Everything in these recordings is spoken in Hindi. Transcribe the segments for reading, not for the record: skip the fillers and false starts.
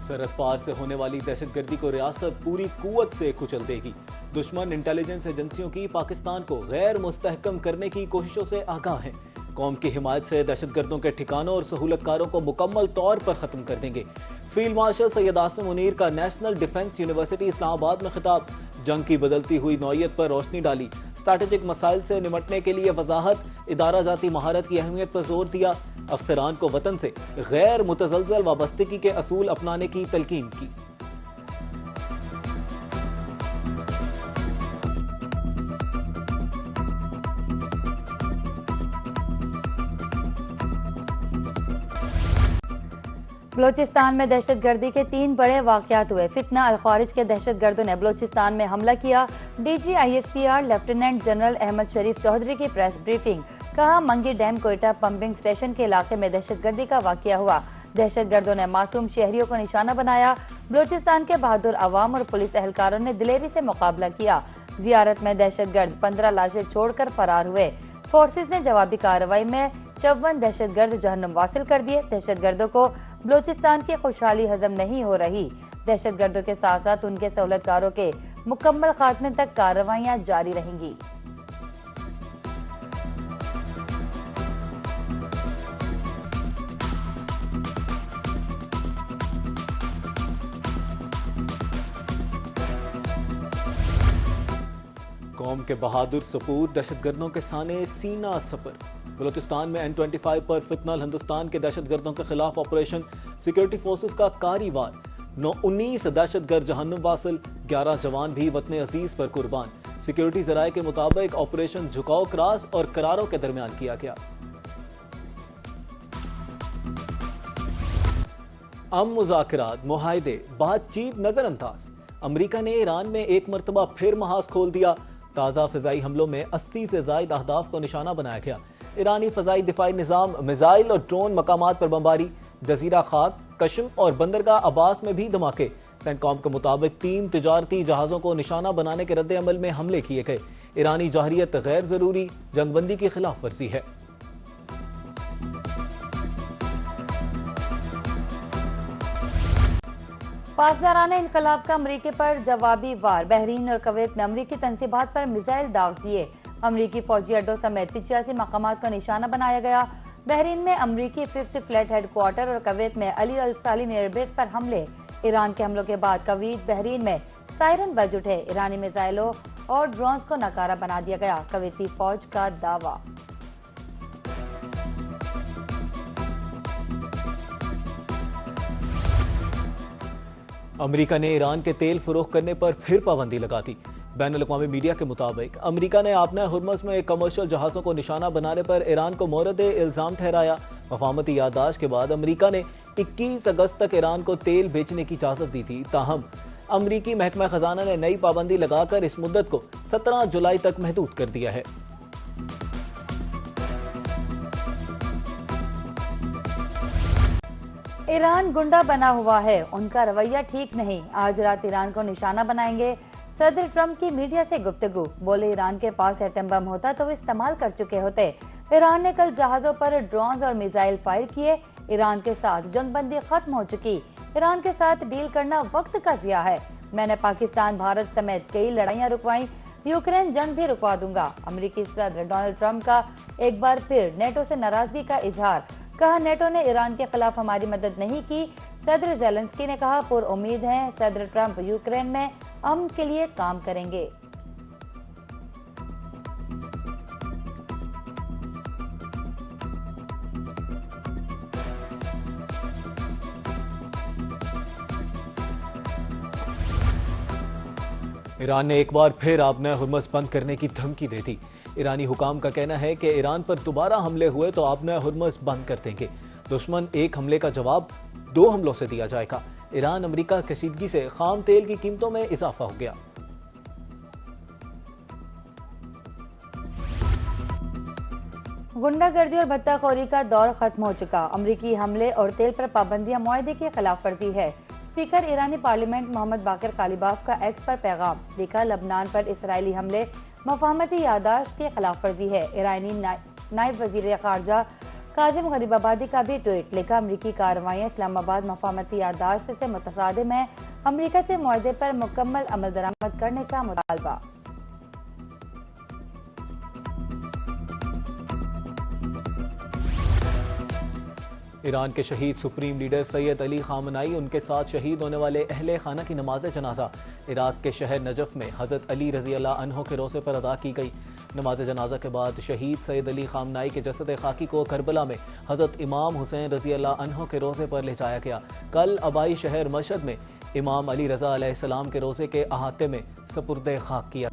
सरहद पार से होने वाली दहशतगर्दी को रियासत पूरी कुव्वत से कुचल देगी। दुश्मन इंटेलिजेंस एजेंसियों की पाकिस्तान को गैर मुस्तहकम करने की कोशिशों से आगाह हैं। कौम की हिमायत से दहशतगर्दों के ठिकानों और सहूलतकारों को मुकम्मल तौर पर खत्म कर देंगे। फील्ड मार्शल सैयद आसिम मुनीर का नेशनल डिफेंस यूनिवर्सिटी इस्लामाबाद में खिताब, जंग की बदलती हुई नौयत पर रोशनी डाली। स्ट्रैटेजिक मसाइल से निपटने के लिए वजाहत, इदारा जाती महारत की अहमियत पर जोर दिया। अफसरान को वतन से गैर मुतजलजल वाबस्तगी के असूल अपनाने की तलकीन की। बलोचिस्तान में दहशतगर्दी के 3 बड़े वाकयात हुए। फितना अल ख्वारिज के दहशतगर्दों ने बलोचिस्तान में हमला किया। DGISPR लेफ्टिनेंट जनरल अहमद शरीफ चौधरी की प्रेस ब्रीफिंग, कहा मंगी डैम कोयटा पंपिंग स्टेशन के इलाके में दहशतगर्दी का वाकया हुआ। दहशतगर्दों ने मासूम शहरियों को निशाना बनाया। बलोचिस्तान के बहादुर अवाम और पुलिस एहलकारों ने दिलेरी से मुकाबला किया। जियारत में दहशतगर्द 15 लाशें छोड़कर फरार हुए। फोर्सेज ने जवाबी कार्रवाई में 54 दहशतगर्द जहन्नुम वासिल कर दिए। दहशतगर्दों को बलोचिस्तान की खुशहाली हजम नहीं हो रही। दहशतगर्दों के साथ साथ उनके सहूलतकारों के मुकम्मल खात्मे तक कार्रवाइयां जारी रहेंगी। कौम के बहादुर सपूत दहशतगर्दों के साने सीना सपर। बलोचिस्तान में N25 पर फितनल हिंदुस्तान के दहशतगर्दों के खिलाफ ऑपरेशन, सिक्योरिटी फोर्सेस का कारी-वार। 19 दहशतगर्द जहन्नुम वासिल, 11 जवान भी वतन अजीज पर कुर्बान। सिक्योरिटी जराये के मुताबिक ऑपरेशन झुकाओ क्रास और करारों के दरमियान किया गया। मुज़ाकरात, मुआहदे, बातचीत नजरअंदाज। अमरीका ने ईरान में एक मरतबा फिर महाज खोल दिया। ताज़ा फिजाई हमलों में 80 से ज्यादा अहदाफ को निशाना बनाया गया। ईरानी फजाई दिफाई निजाम, मिसाइल और ड्रोन मकामात पर बमबारी। जजीरा खाक, कशम और बंदरगाह अब्बास में भी धमाके। सेंटकॉम के मुताबिक 3 तिजारती जहाजों को निशाना बनाने के रद्द अमल में हमले किए गए। ईरानी जाहिरियत गैर जरूरी जंगबंदी की खिलाफ वर्जी है। पासदाराना इनकलाब का अमरीकी पर जवाबी वार। बहरीन और कवैत में अमरीकी तनसीबात पर मिसाइल दाव दिए। अमरीकी फौजी अड्डों समेत 85 मकामात को निशाना बनाया गया। बहरीन में अमरीकी 5th फ्लैट हेडक्वार्टर और कवैत में अली अल सालिम एयरबेस पर हमले। ईरान के हमलों के बाद कवैत बहरीन में सायरन बज उठे। ईरानी मिसाइलों और ड्रोन्स को नकारा बना दिया गया, कवैती फौज का दावा। अमरीका ने ईरान के तेल फरोख्त करने पर फिर पाबंदी लगा दी। बैनुल-अक़वामी मीडिया के मुताबिक अमरीका ने आपना हुर्मुज़ में कमर्शियल जहाज़ों को निशाना बनाने पर ईरान को मोरद इल्ज़ाम ठहराया। मफ़ाहमती याददाश्त के बाद अमरीका ने 21 अगस्त तक ईरान को तेल बेचने की इजाज़त दी थी। ताहम अमरीकी महकमा खजाना ने नई पाबंदी लगाकर इस मुद्दत को 17 जुलाई तक महदूद कर दिया है। ईरान गुंडा बना हुआ है, उनका रवैया ठीक नहीं। आज रात ईरान को निशाना बनाएंगे। सदर ट्रंप की मीडिया से गुफ्तगू, बोले ईरान के पास एटम बम होता तो वो इस्तेमाल कर चुके होते। ईरान ने कल जहाजों पर ड्रोन और मिसाइल फायर किए। ईरान के साथ जंगबंदी खत्म हो चुकी। ईरान के साथ डील करना वक्त का ज़िया है। मैंने पाकिस्तान, भारत समेत कई लड़ाइयाँ रुकवाई, यूक्रेन जंग भी रुकवा दूंगा। अमेरिकी सदर डोनाल्ड ट्रंप का एक बार फिर नेटो से नाराजगी का इजहार, कहा नेटो ने ईरान के खिलाफ हमारी मदद नहीं की। सदर ज़ेलेंस्की ने कहा पुर उम्मीद है सदर ट्रंप यूक्रेन में अमन के लिए काम करेंगे। ईरान ने एक बार फिर आपना हुर्मुज़ बंद करने की धमकी दे दी। ईरानी हुकाम का कहना है कि ईरान पर दोबारा हमले हुए तो आपना हुर्मुज़ बंद कर देंगे। दुश्मन एक हमले का जवाब 2 हमलों से दिया जाएगा। ईरान अमेरिका कशीदगी से खाम तेल की कीमतों में इजाफा हो गया। गुंडागर्दी और भत्ताखोरी का दौर खत्म हो चुका। अमेरिकी हमले और तेल पर पाबंदियां मुआहदे की खिलाफ वर्जी है। स्पीकर ईरानी पार्लियामेंट मोहम्मद बाकर कालिबाफ का एक्स पर पैगाम, लिखा लबनान पर इसराइली हमले मफाहमती याददाश्त की खिलाफ वर्जी है। ईरानी नायब वजीर खारजा काजिम गरीबाबादी का भी ट्वीट लिखा, अमरीकी कार्रवाइयां इस्लामाबाद मफाहमती याददाश्त से मुतसादिम है, अमरीका से मुआहदे पर मुकम्मल अमल दरामद करने का मुतालबा। ईरान के शहीद सुप्रीम लीडर सैयद अली खामनाई, उनके साथ शहीद होने वाले अहले खाना की नमाज जनाजा इराक के शहर नजफ में हज़रत अली रजी अल्लाह अन्हो के रोज़े पर अदा की गई। नमाज जनाजा के बाद शहीद सैयद अली खामनाई के जसद खाकी को करबला में हज़रत इमाम हुसैन रजी अल्लाह अन्हो के रोज़े पर ले जाया गया। कल आबाई शहर मशहद में इमाम अली रजा अलैहिस्सलाम के रोज़े के अहाते में सपुर्दे खाक किया।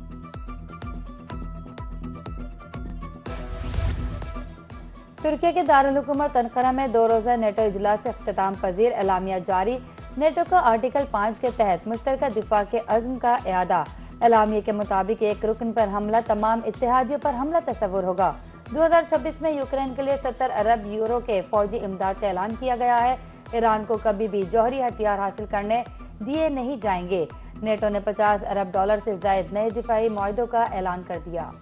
तुर्की के दारुल हुकूमत अनकरा में 2 रोज़ा नेटो इजलास से अख्तिताम पजीर एलामिया जारी। नेटो का आर्टिकल 5 के तहत मुश्तरका दिफा के अज़्म का इआदा। एलामिया के मुताबिक एक रुकन पर हमला तमाम इत्तेहादियों पर हमला तस्वुर होगा। 2026 में यूक्रेन के लिए 70 अरब यूरो के फौजी इमदाद का ऐलान किया गया है। ईरान को कभी भी जौहरी हथियार हासिल करने दिए नहीं जाएंगे। नेटो ने 50 अरब डॉलर से जायद नए दिफाई मुआहदों का ऐलान कर दिया।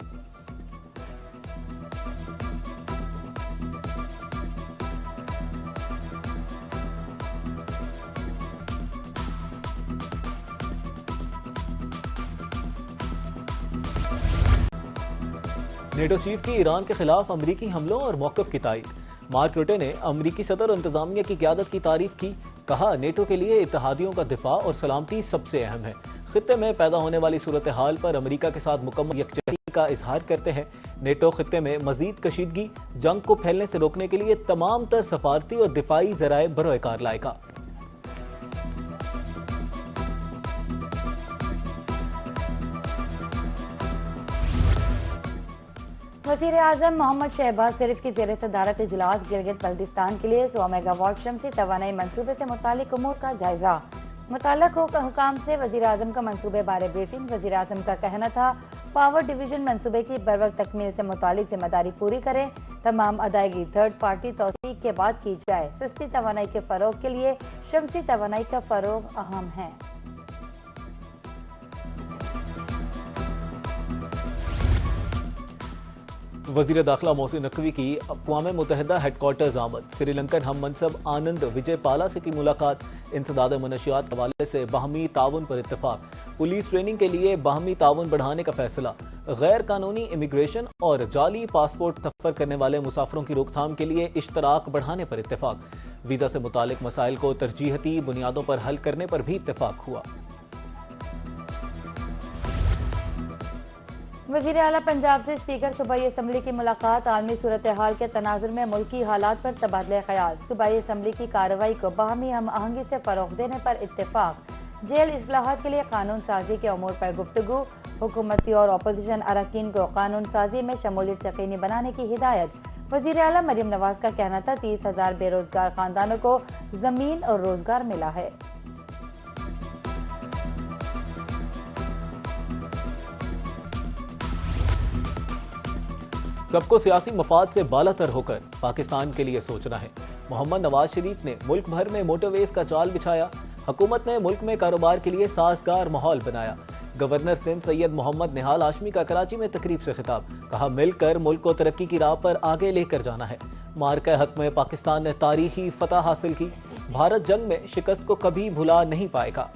नेटो चीफ की ईरान के खिलाफ अमरीकी हमलों और मौक़िफ़ की तारीफ। मार्क रुटे ने अमरीकी सदर और इंतजामिया की क़यादत की तारीफ की। कहा, नेटो के लिए इत्तेहादियों का दिफा और सलामती सबसे अहम है। खित्ते में पैदा होने वाली सूरत हाल पर अमरीका के साथ मुकम्मल यकजहती का इजहार करते हैं। नेटो खित्ते में मजीद कशीदगी, जंग को फैलने से रोकने के लिए तमाम तर सफारती और दिफाई ज़राए बरोकार लाएगा। वज़ीर आज़म मोहम्मद शहबाज शरीफ की ज़ेर सदारत इजलास गिलगित बल्तिस्तान के लिए 100 मेगावाट शमसी तवानाई मंसूबे से मुतालिक उमूर का जायजा। मुताल्लिक़ हुकाम से वज़ीर आज़म का मंसूबे बारे ब्रीफिंग। वज़ीर आज़म का कहना था, पावर डिवीजन मंसूबे की बरवक्त तकमील से मुतालिक जिम्मेदारी पूरी करें। तमाम अदायगी थर्ड पार्टी तौसीक के बाद की जाए। सस्ती तवानाई के फ़रोग के लिए शमसी तवानाई का फ़रोग अहम है। वज़ीर दाखिला मोहसिन नकवी की अक़वाम मुत्तहिदा हेडक्वार्टर्स आमद। श्रीलंकन हम मनसब आनंद विजय पाला से की मुलाकात। इंसदाद मनशियात के हवाले से बाहमी ताउन पर इत्तफाक। पुलिस ट्रेनिंग के लिए बाहमी ताउन बढ़ाने का फैसला। गैर कानूनी इमिग्रेशन और जाली पासपोर्ट सफ़र करने वाले मुसाफिरों की रोकथाम के लिए इश्तराक बढ़ाने पर इत्तफाक। वीज़ा से मुतालिक मसाइल को तरजीहती बुनियादों पर हल करने पर भी इत्तफाक हुआ। वज़ीर आला पंजाब से स्पीकर सूबाई असम्बली की मुलाकात। आलमी सूरत हाल के तनाजुर में मुल्की हालात पर तबादला ख्याल। सूबाई असम्बली की कार्रवाई को बाहमी हम आहंगी से फ़रोग़ देने पर इत्तेफाक। जेल इस्लाहात के लिए कानून साजी के अमूर पर गुफ्तगू। हुकूमती और अपोजिशन अरकान को कानून साजी में शमूलियत यकीनी बनाने की हिदायत। वज़ीर आला मरियम नवाज का कहना था, 30,000 बेरोजगार खानदानों को जमीन और रोजगार मिला है। सबको सियासी मफाद से बालातर होकर पाकिस्तान के लिए सोचना है। मोहम्मद नवाज शरीफ ने मुल्क भर में मोटरवेज का जाल बिछाया। हुकूमत ने मुल्क में कारोबार के लिए साजगार माहौल बनाया। गवर्नर सिंध सैयद मोहम्मद निहाल हाशमी का कराची में तकरीब से खिताब। कहा, मिलकर मुल्क को तरक्की की राह पर आगे लेकर जाना है। मार्का हक में पाकिस्तान ने तारीखी फतह हासिल की। भारत जंग में शिकस्त को कभी भुला नहीं पाएगा।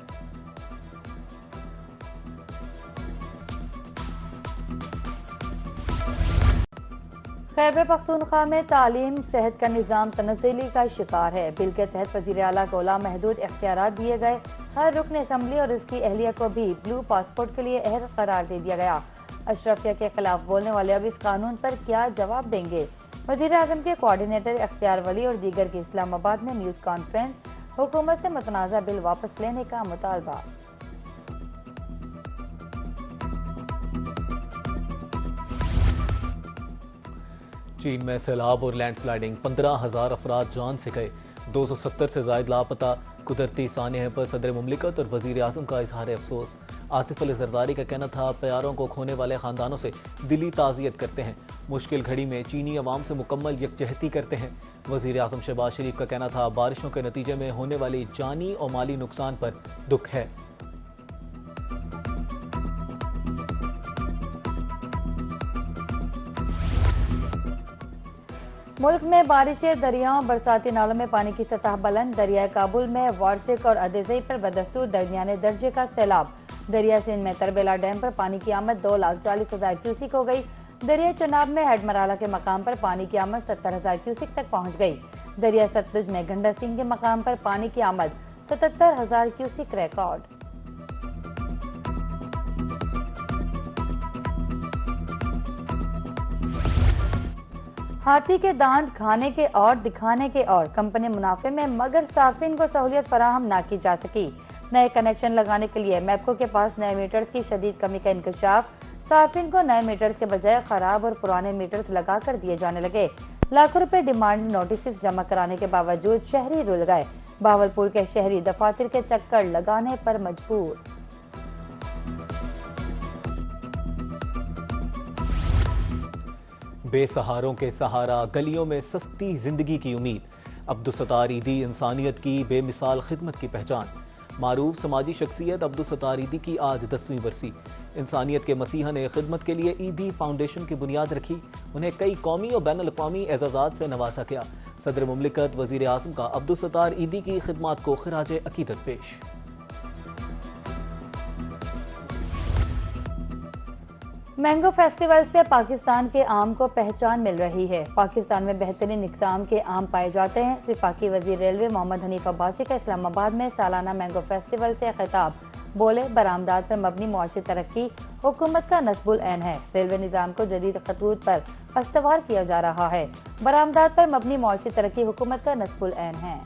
खैबर पख्तूनख्वा में तालीम सेहत का निज़ाम तनज़्ज़ुली का शिकार है। बिल के तहत वज़ीर आला को लामहदूद इख्तियारात दिए गए। हर रुकन असम्बली और उसकी अहलिया को भी ब्लू पासपोर्ट के लिए अहल करार दे दिया गया। अशरफिया के खिलाफ बोलने वाले अब इस कानून पर क्या जवाब देंगे? वज़ीर आज़म के कोऑर्डिनेटर इख्तियार वली और दीगर की इस्लामाबाद में न्यूज़ कॉन्फ्रेंस। हुकूमत से मुतनाज़ा बिल वापस लेने का मुतालबा। चीन में सैलाब और लैंडस्लाइडिंग, 15,000 अफराद जान से गए, 270 से जायद लापता। कुदरती सानिया पर सदर मुमलिकत और वज़ीर आज़म का इजहार अफसोस। आसिफ अली जरदारी का कहना था, प्यारों को खोने वाले ख़ानदानों से दिली ताज़ियत करते हैं। मुश्किल घड़ी में चीनी अवाम से मुकम्मल यकजहती करते हैं। वज़ीर आज़म शहबाज शरीफ का कहना था, बारिशों के नतीजे में होने वाली जानी और माली नुकसान पर दुख है। मुल्क में बारिशें, दरियाओं, बरसाती नालों में पानी की सतह बुलंद। दरियाए काबुल में वारसिक और अदेज़ई पर बदस्तूर दरमियाने दर्जे का सैलाब। दरिया सिंध में तरबेला डैम पर पानी की आमद 2,40,000 क्यूसिक हो गई। दरिया चनाब में हेडमराला के मकाम पर पानी की आमद 70,000 क्यूसिक तक पहुँच गई। दरिया सतलुज में गंडा सिंह के मकाम पर पानी की आमद 77,000 क्यूसिक रिकॉर्ड। हाथी के दांत खाने के और दिखाने के और कंपनी मुनाफे में, मगर सार्फिन को सहूलियत फराहम न की जा सकी। नए कनेक्शन लगाने के लिए मैपको के पास नए मीटर्स की शदीद कमी का इंकशाफ। सार्फिन को नए मीटर्स के बजाय खराब और पुराने मीटर्स लगा कर दिए जाने लगे। लाखों रुपए डिमांड नोटिस जमा कराने के बावजूद शहरी रुल गए। बावलपुर के शहरी दफातर के चक्कर लगाने पर मजबूर। बेसहारों के सहारा, गलियों में सस्ती जिंदगी की उम्मीद। अब्दुलसत्तार ईदी इंसानियत की बेमिसाल खिदमत की पहचान। मारूफ समाजी शख्सियत अब्दुलसत्तार ईदी की आज 10वीं बरसी। इंसानियत के मसीहा ने खिदमत के लिए ईदी फाउंडेशन की बुनियाद रखी। उन्हें कई कौमी और बैनुल अक़वामी एजाज़ात से नवाजा गया। सदर मुमलिकत वज़ीर आज़म का अब्दुलसत्तार ईदी की खिदमत को खिराज अकीदत पेश। मैंगो फेस्टिवल से पाकिस्तान के आम को पहचान मिल रही है। पाकिस्तान में बेहतरीन इक़साम के आम पाए जाते हैं। वफाकी वज़ीर रेलवे मोहम्मद हनीफ अब्बासी का इस्लामाबाद में सालाना मैंगो फेस्टिवल से खिताब। बोले, बरामदात पर मबनी मुआशी तरक्की हुकूमत का नस्बुल ऐन है। रेलवे निज़ाम को जदीद खतूत पर अस्तवार किया जा रहा है। बरामदात पर मबनी मुआशी तरक्की हुकूमत का नस्बुल ऐन है।